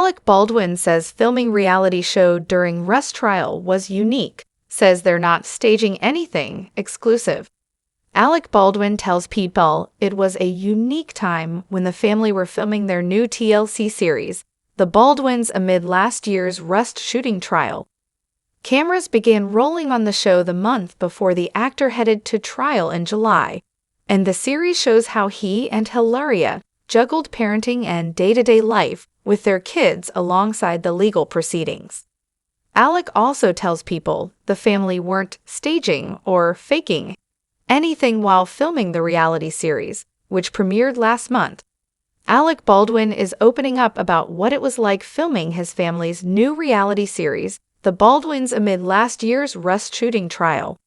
Alec Baldwin says filming reality show during Russ trial was unique, says they're not staging anything exclusive. Alec Baldwin tells People it was a unique time when the family were filming their new TLC series, The Baldwins, amid last year's Rust shooting trial. Cameras began rolling on the show the month before the actor headed to trial in July, and the series shows how he and Hilaria juggled parenting and day-to-day life with their kids alongside the legal proceedings. Alec also tells People the family weren't staging or faking anything while filming the reality series, which premiered last month. Alec Baldwin is opening up about what it was like filming his family's new reality series, The Baldwins, amid last year's Rust shooting trial.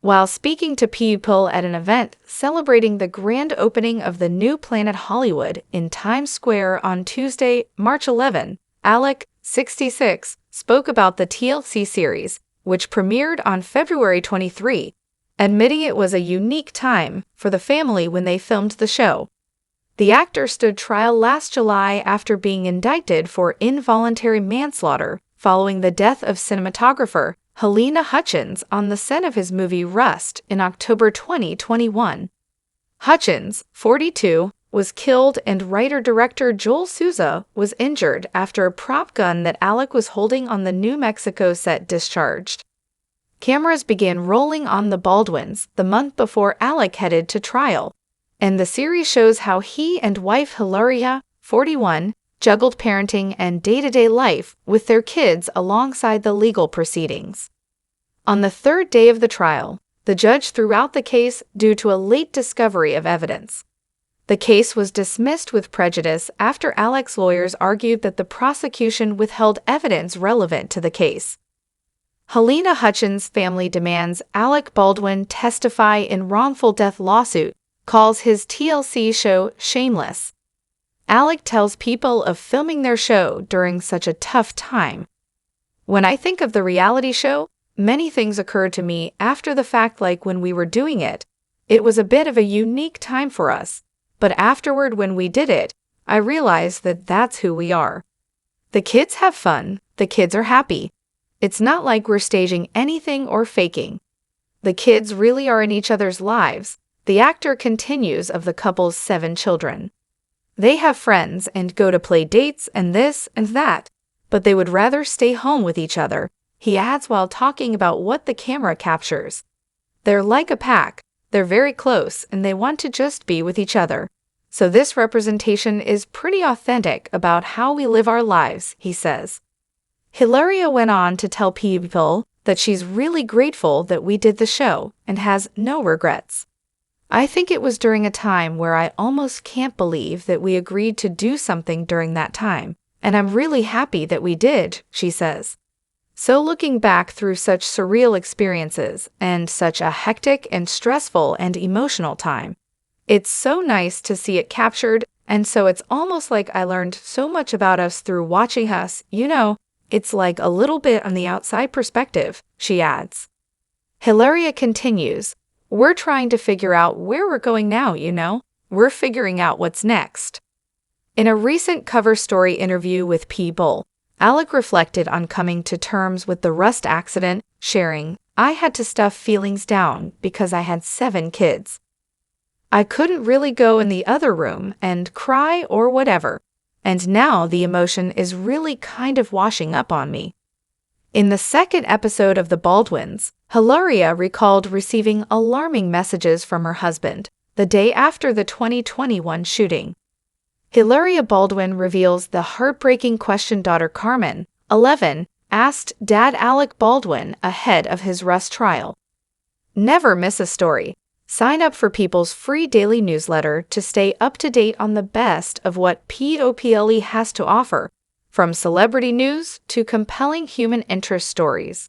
While speaking to People at an event celebrating the grand opening of the new Planet Hollywood in Times Square on Tuesday, March 11, Alec, 66, spoke about the TLC series, which premiered on February 23, admitting it was a unique time for the family when they filmed the show. The actor stood trial last July after being indicted for involuntary manslaughter following the death of cinematographer Halyna Hutchins on the set of his movie Rust in October 2021. Hutchins, 42, was killed, and writer-director Joel Souza was injured after a prop gun that Alec was holding on the New Mexico set discharged. Cameras began rolling on the Baldwins the month before Alec headed to trial, and the series shows how he and wife Hilaria, 41, juggled parenting and day-to-day life with their kids alongside the legal proceedings. On the third day of the trial, the judge threw out the case due to a late discovery of evidence. The case was dismissed with prejudice after Alec's lawyers argued that the prosecution withheld evidence relevant to the case. Halyna Hutchins' family demands Alec Baldwin testify in wrongful death lawsuit, calls his TLC show shameless. Alec tells People of filming their show during such a tough time. When I think of the reality show, many things occur to me after the fact, like when we were doing it. It was a bit of a unique time for us, but afterward when we did it, I realized that that's who we are. The kids have fun, the kids are happy. It's not like we're staging anything or faking. The kids really are in each other's lives, the actor continues of the couple's 7 children. They have friends and go to play dates and this and that, but they would rather stay home with each other, he adds while talking about what the camera captures. They're like a pack, they're very close, and they want to just be with each other. So this representation is pretty authentic about how we live our lives, he says. Hilaria went on to tell People that she's really grateful that we did the show and has no regrets. I think it was during a time where I almost can't believe that we agreed to do something during that time, and I'm really happy that we did, she says. So looking back through such surreal experiences and such a hectic and stressful and emotional time, it's so nice to see it captured, and so it's almost like I learned so much about us through watching us, it's like a little bit on the outside perspective, she adds. Hilaria continues, we're trying to figure out where we're going now, We're figuring out what's next. In a recent cover story interview with People, Alec reflected on coming to terms with the Rust accident, sharing, I had to stuff feelings down because I had 7 kids. I couldn't really go in the other room and cry or whatever, and now the emotion is really kind of washing up on me. In the second episode of The Baldwins, Hilaria recalled receiving alarming messages from her husband the day after the 2021 shooting. Hilaria Baldwin reveals the heartbreaking question daughter Carmen, 11, asked Dad Alec Baldwin ahead of his Rust trial. Never miss a story. Sign up for People's free daily newsletter to stay up to date on the best of what POPLE has to offer, from celebrity news to compelling human interest stories.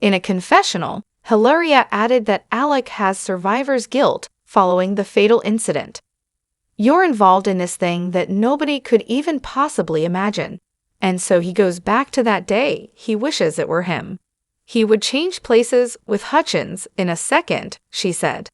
In a confessional, Hilaria added that Alec has survivor's guilt following the fatal incident. You're involved in this thing that nobody could even possibly imagine, and so he goes back to that day he wishes it were him. He would change places with Hutchins in a second, she said.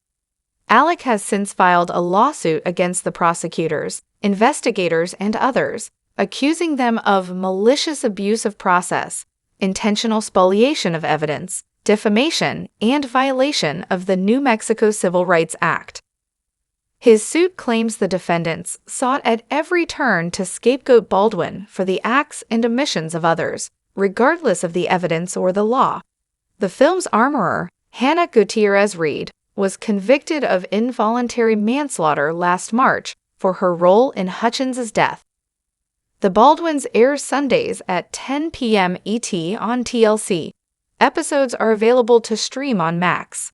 Alec has since filed a lawsuit against the prosecutors, investigators, and others, accusing them of malicious abuse of process, intentional spoliation of evidence, defamation, and violation of the New Mexico Civil Rights Act. His suit claims the defendants sought at every turn to scapegoat Baldwin for the acts and omissions of others, regardless of the evidence or the law. The film's armorer, Hannah Gutierrez-Reed, was convicted of involuntary manslaughter last March for her role in Hutchins's death. The Baldwins air Sundays at 10 p.m. ET on TLC. Episodes are available to stream on Max.